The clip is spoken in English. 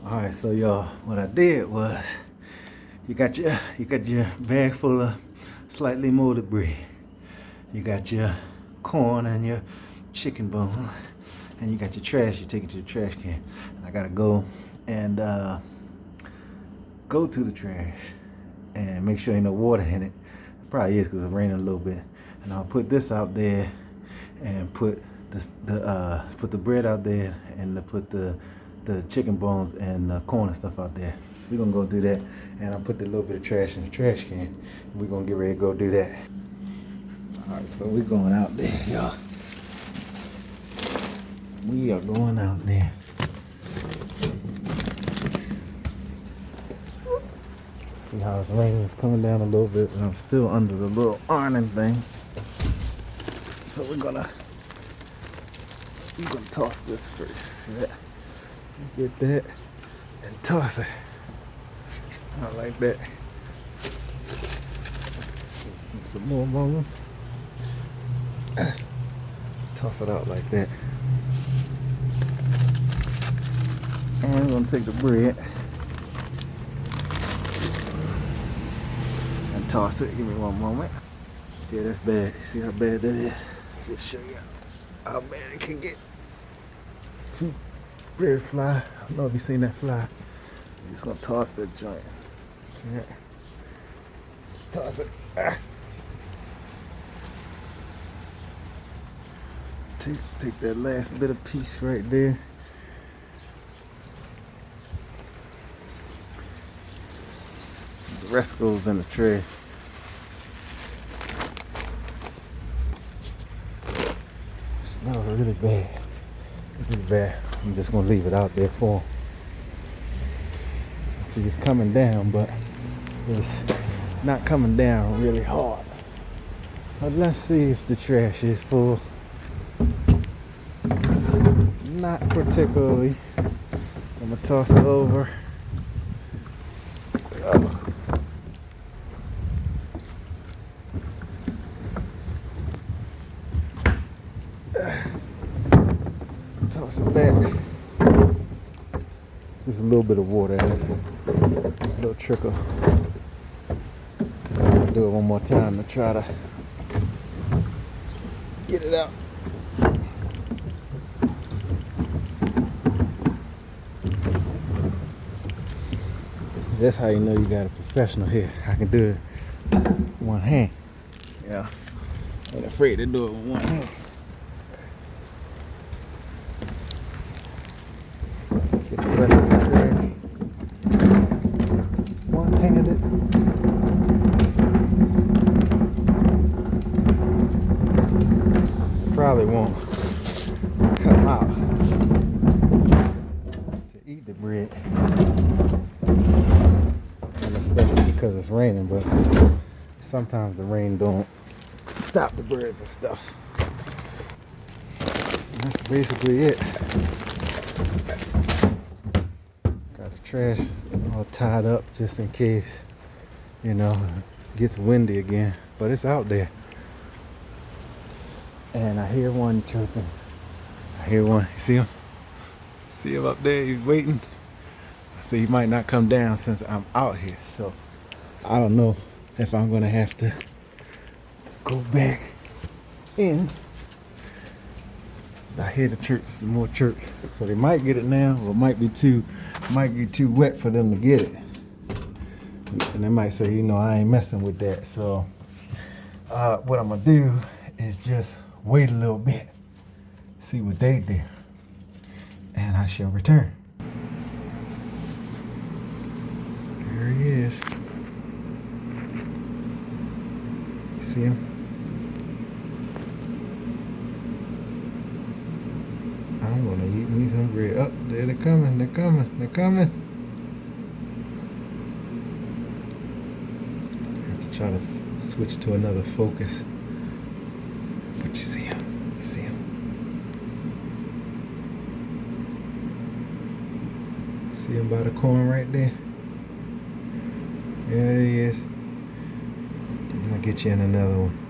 All right, so y'all, what I did was, you got your bag full of slightly molded bread. You got your corn and your chicken bone, and you got your trash. You take it to the trash can. I gotta go and go to the trash and make sure ain't no water in it. It probably is because it's raining a little bit. And I'll put this out there and put put the bread out there and put the chicken bones and the corn and stuff out there. So we're gonna go do that, and I'll put the little bit of trash in the trash can. We're gonna get ready to go do that. All right, so we're going out there, y'all. We are going out there. See how it's raining? It's coming down a little bit, and I'm still under the little ironing thing. So we're gonna toss this first. See that? Get that and toss it. I like that. Some more bones. Toss it out like that. And we're gonna take the bread and toss it. Give me one moment. Yeah, that's bad. See how bad that is? Just show you how bad it can get. Bread fly. I don't know if you seen that fly. I'm just gonna toss that joint. Yeah. Toss it. Take that last bit of piece right there. The rest goes in the tray. Smells really bad. Really bad. I'm just gonna leave it out there for him. See, it's coming down, but it's not coming down really hard. But let's see if the trash is full. Not particularly. I'm gonna toss it over. Toss it back. Just a little bit of water in it. A little trickle. I'll do it one more time to try to get it out. That's how you know you got a professional here. I can do it with one hand. Yeah. I ain't afraid to do it with one hand. Get the rest of the trash. One-handed. Probably won't come out to eat the bread and the stuff because it's raining, but sometimes the rain don't stop the birds and stuff. And that's basically it. Got the trash all tied up just in case, you know, it gets windy again, but it's out there. And I hear one chirping. I hear one. You see him? See him up there? He's waiting. So he might not come down since I'm out here. So I don't know if I'm gonna have to go back in. I hear the chirps, more chirps. So they might get it now, or it might get too wet for them to get it. And they might say, you know, I ain't messing with that. So what I'm gonna do is just wait a little bit, see what they do, and I shall return. There he is. You see him? I'm gonna eat me some bread. Oh, there they're coming, they're coming, they're coming. I have to try to switch to another focus. But you see him, you see him. See him by the corn right there? There he is. I'm gonna get you in another one.